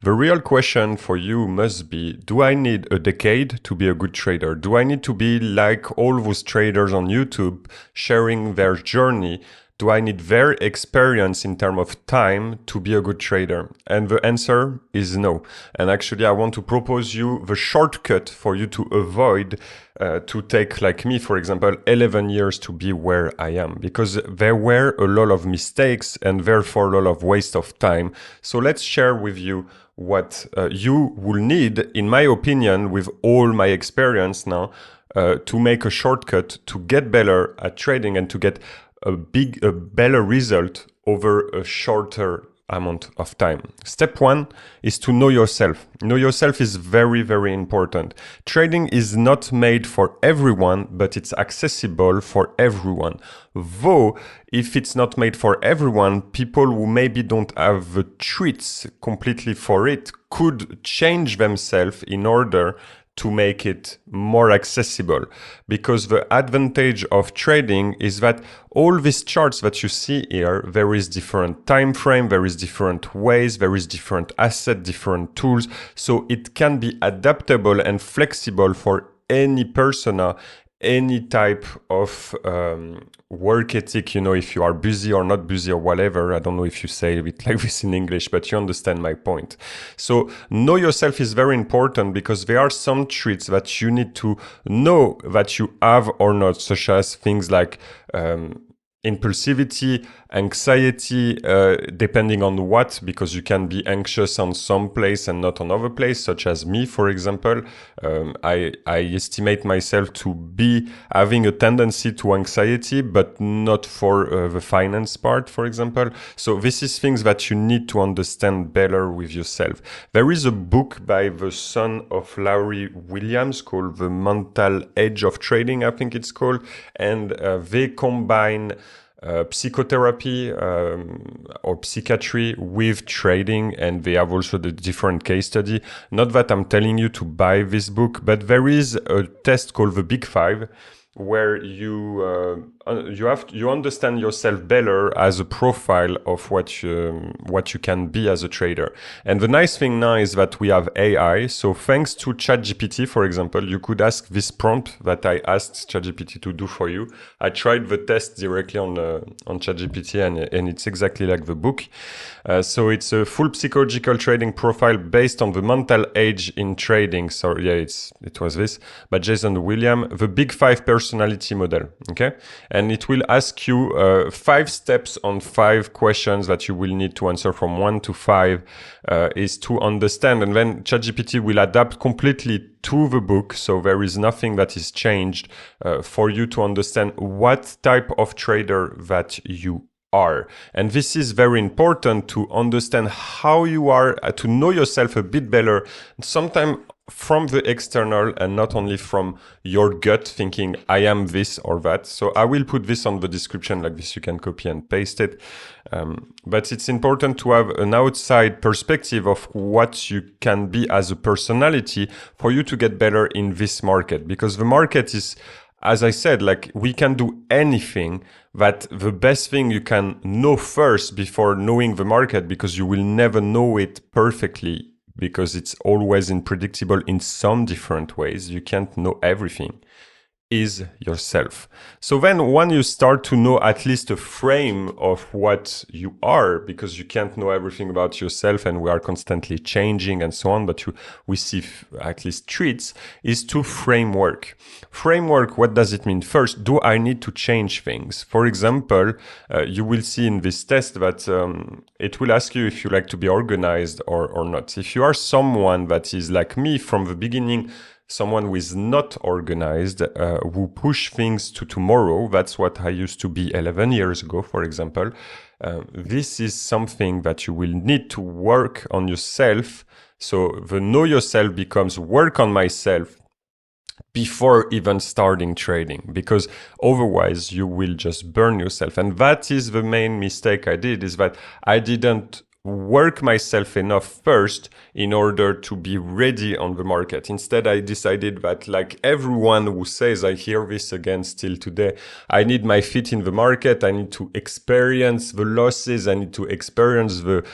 The real question for you must be, do I need a decade to be a good trader? Do I need to be like all those traders on YouTube sharing their journey? Do I need their experience in terms of time to be a good trader? And the answer is no. And actually, I want to propose you the shortcut for you to avoid to take, like me, for example, 11 years to be where I am, because there were a lot of mistakes and therefore a lot of waste of time. So let's share with you what you will need, in my opinion, with all my experience now, to make a shortcut to get better at trading and to get a better result over a shorter amount of time. Step one is to know yourself. Know yourself is very, very important. Trading is not made for everyone, but it's accessible for everyone. Though, if it's not made for everyone, people who maybe don't have the treats completely for it could change themselves in order to make it more accessible. Because the advantage of trading is that all these charts that you see here, there is different time frame, there is different ways, there is different asset, different tools. So it can be adaptable and flexible for any persona, any type of work ethic, you know, if you are busy or not busy or whatever. I don't know if you say it like this in English, but you understand my point. So know yourself is very important because there are some traits that you need to know that you have or not, such as things like impulsivity, anxiety, depending on what, because you can be anxious on some place and not on other place, such as me, for example. I estimate myself to be having a tendency to anxiety, but not for the finance part, for example. So this is things that you need to understand better with yourself. There is a book by the son of Larry Williams called The Mental Edge of Trading, I think it's called, and they combine psychotherapy or psychiatry with trading, and they have also the different case study. Not that I'm telling you to buy this book, but there is a test called the Big Five, where you understand yourself better as a profile of what you can be as a trader. And the nice thing now is that we have AI. So thanks to ChatGPT, for example, you could ask this prompt that I asked ChatGPT to do for you. I tried the test directly on ChatGPT, and it's exactly like the book. So it's a full psychological trading profile based on the mental age in trading. So yeah, it was this, but Jason William, the Big Five personality model. Okay. And it will ask you 5 steps on 5 questions that you will need to answer from 1 to 5 is to understand. And then ChatGPT will adapt completely to the book. So there is nothing that is changed for you to understand what type of trader that you are. And this is very important to understand how you are, to know yourself a bit better. Sometimes from the external and not only from your gut thinking, I am this or that. So I will put this on the description like this. You can copy and paste it. But it's important to have an outside perspective of what you can be as a personality for you to get better in this market. Because the market is, as I said, like we can do anything, that the best thing you can know first before knowing the market, because you will never know it perfectly, because it's always unpredictable in some different ways. You can't know everything, is yourself. So then when you start to know at least a frame of what you are, because you can't know everything about yourself and we are constantly changing and so on, but we see at least traits, is to framework. Framework, what does it mean? First, do I need to change things? For example, you will see in this test that it will ask you if you like to be organized or not. If you are someone that is like me from the beginning, someone who is not organized, who push things to tomorrow. That's what I used to be 11 years ago, for example. This is something that you will need to work on yourself. So the know yourself becomes work on myself before even starting trading, because otherwise you will just burn yourself. And that is the main mistake I did, is that I didn't work myself enough first in order to be ready on the market. Instead, I decided that, like everyone who says, I hear this again still today, I need my feet in the market. I need to experience the losses. I need to experience the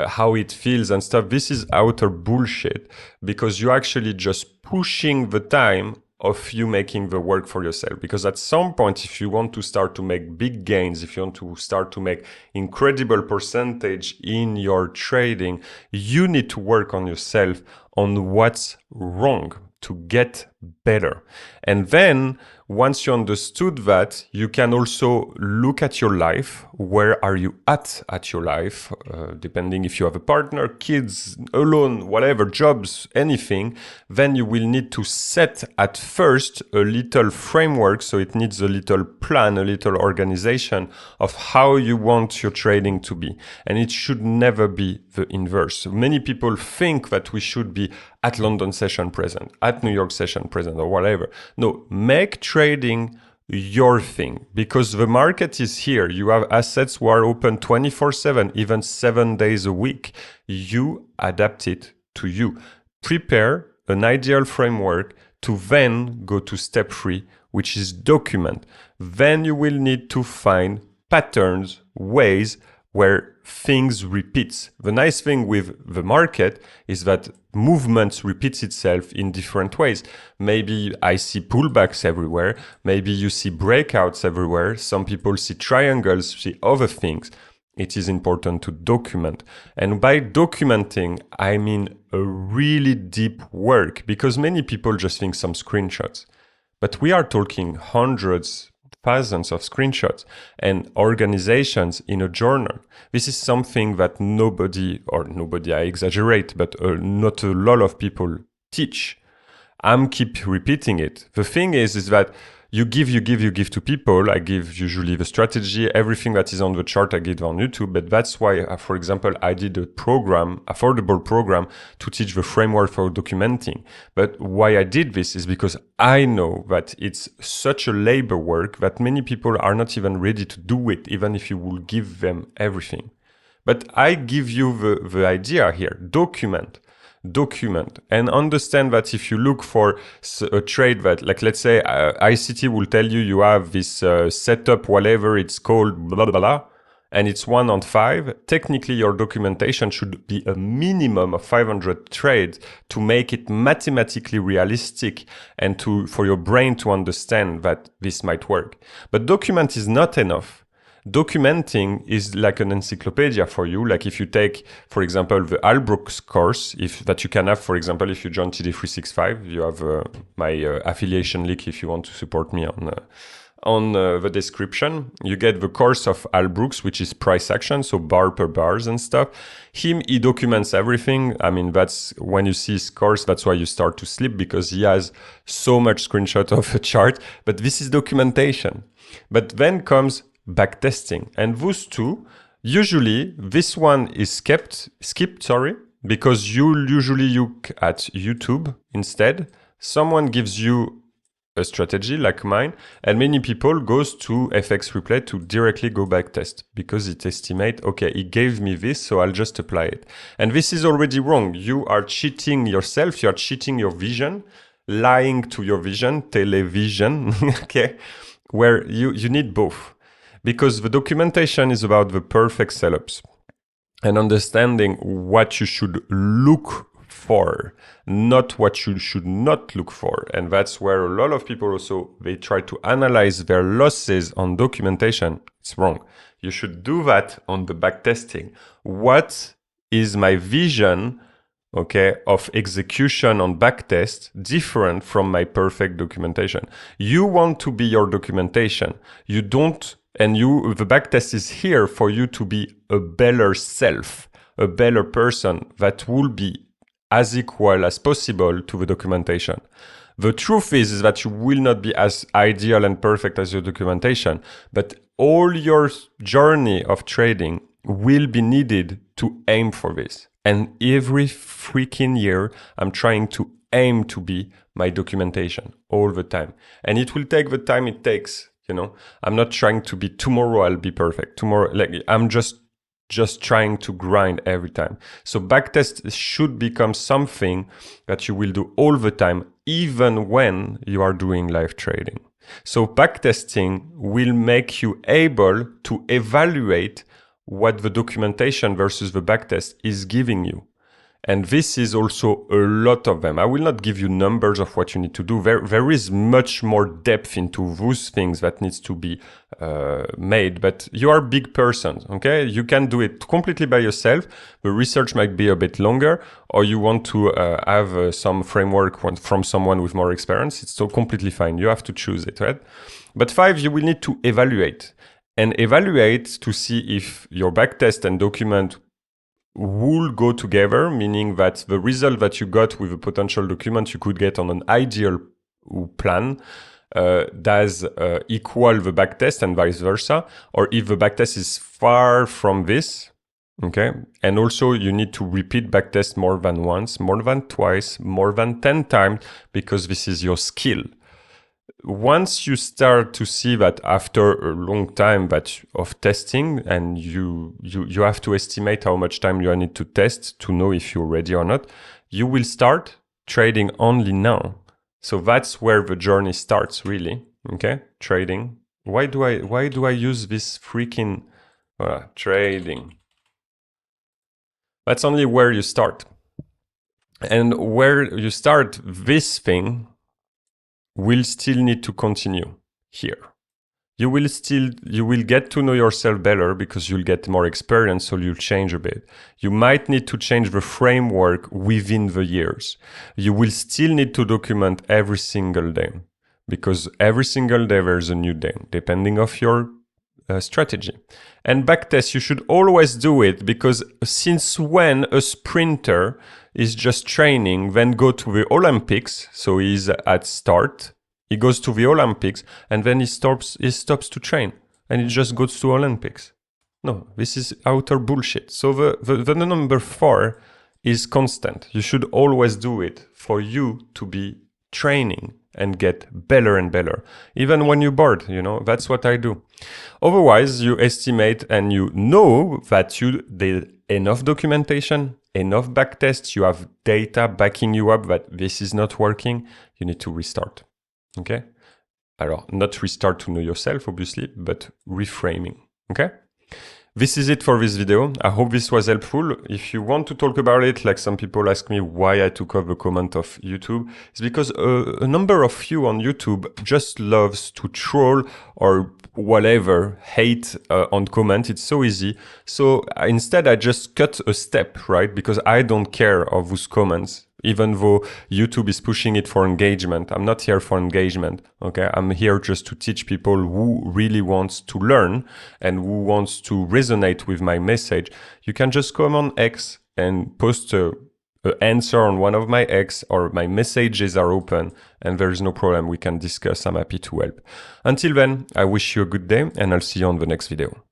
how it feels and stuff. This is utter bullshit, because you're actually just pushing the time of you making the work for yourself. Because at some point, if you want to start to make big gains, if you want to start to make incredible percentage in your trading, you need to work on yourself, on what's wrong, to get better. And then once you understood that, you can also look at your life. Where are you at your life? Depending if you have a partner, kids, alone, whatever, jobs, anything, then you will need to set at first a little framework. So it needs a little plan, a little organization of how you want your trading to be. And it should never be the inverse. So many people think that we should be at London session present, at New York session present, or whatever. No, make trading your thing, because the market is here. You have assets who are open 24/7, even 7 days a week. You adapt it to you. Prepare an ideal framework to then go to step 3, which is document. Then you will need to find patterns, ways where things repeat. The nice thing with the market is that movement repeats itself in different ways. Maybe I see pullbacks everywhere. Maybe you see breakouts everywhere. Some people see triangles, see other things. It is important to document. And by documenting, I mean a really deep work, because many people just think some screenshots. But we are talking hundreds, thousands of screenshots and organizations in a journal. This is something that nobody, I exaggerate, but not a lot of people teach. I'm keep repeating it. The thing is that you give to people. I give usually the strategy, everything that is on the chart I give on YouTube. But that's why, for example, I did a program, affordable program, to teach the framework for documenting. But why I did this is because I know that it's such a labor work that many people are not even ready to do it, even if you will give them everything. But I give you the idea here. Document and understand that if you look for a trade that, like, let's say ICT will tell you you have this setup, whatever it's called, blah, blah, blah, and it's 1 on 5, technically your documentation should be a minimum of 500 trades to make it mathematically realistic and for your brain to understand that this might work. But document is not enough. Documenting is like an encyclopedia for you. Like if you take, for example, the Albrook's course, that you can have, for example, if you join TD365, you have my affiliation link if you want to support me on the description. You get the course of Albrook's, which is price action, so bar per bars and stuff. He documents everything. I mean, that's when you see his course, that's why you start to sleep, because he has so much screenshot of a chart. But this is documentation. But then comes backtesting, and those two, usually this one is skipped, because you usually look at YouTube instead. Someone gives you a strategy like mine, and many people goes to FX Replay to directly go backtest, because it estimate, okay, he gave me this, so I'll just apply it. And this is already wrong. You are cheating yourself. You are cheating your vision, lying to your vision, television, okay, where you need both. Because the documentation is about the perfect setups and understanding what you should look for, not what you should not look for. And that's where a lot of people also, they try to analyze their losses on documentation. It's wrong. You should do that on the backtesting. What is my vision, okay, of execution on backtest different from my perfect documentation? You want to be your documentation. You don't. And the backtest is here for you to be a better self, a better person that will be as equal as possible to the documentation. The truth is that you will not be as ideal and perfect as your documentation, but all your journey of trading will be needed to aim for this. And every freaking year, I'm trying to aim to be my documentation all the time. And it will take the time it takes. You know, I'm not trying to be tomorrow I'll be perfect. Tomorrow, like, I'm just just trying to grind every time. So backtest should become something that you will do all the time, even when you are doing live trading. So backtesting will make you able to evaluate what the documentation versus the backtest is giving you. And this is also a lot of them. I will not give you numbers of what you need to do. There is much more depth into those things that needs to be made, but you are a big person, okay? You can do it completely by yourself. The research might be a bit longer, or you want to have some framework from someone with more experience. It's so completely fine. You have to choose it, right? But 5, you will need to evaluate. And evaluate to see if your backtest and document will go together, meaning that the result that you got with a potential document you could get on an ideal plan does equal the backtest and vice versa, or if the backtest is far from this, okay? And also you need to repeat backtest more than once, more than twice, more than 10 times, because this is your skill. Once you start to see that after a long time of testing, and you have to estimate how much time you need to test to know if you're ready or not, you will start trading only now. So that's where the journey starts, really. Okay, trading. Why do I use this freaking trading? That's only where you start, and where you start this thing will still need to continue here. You will get to know yourself better because you'll get more experience, so you'll change a bit. You might need to change the framework within the years. You will still need to document every single day, because every single day there's a new day, depending on your strategy. And backtest, you should always do it, because since when a sprinter is just training, then go to the Olympics, so he's at start, he goes to the Olympics, and then he stops to train, and he just goes to Olympics. No, this is utter bullshit. So the number 4 is constant. You should always do it for you to be training and get better and better. Even when you're bored, that's what I do. Otherwise, you estimate and you know that you did enough documentation, enough backtests, you have data backing you up that this is not working, you need to restart. Okay? Alors, not restart to know yourself, obviously, but reframing. Okay? This is it for this video. I hope this was helpful. If you want to talk about it, like some people ask me why I took off the comment of YouTube, it's because a number of you on YouTube just loves to troll or whatever, hate on comment. It's so easy. So instead, I just cut a step, right? Because I don't care of those comments. Even though YouTube is pushing it for engagement, I'm not here for engagement, okay? I'm here just to teach people who really wants to learn and who wants to resonate with my message. You can just come on X and post an answer on one of my X, or my messages are open, and there is no problem. We can discuss. I'm happy to help. Until then, I wish you a good day, and I'll see you on the next video.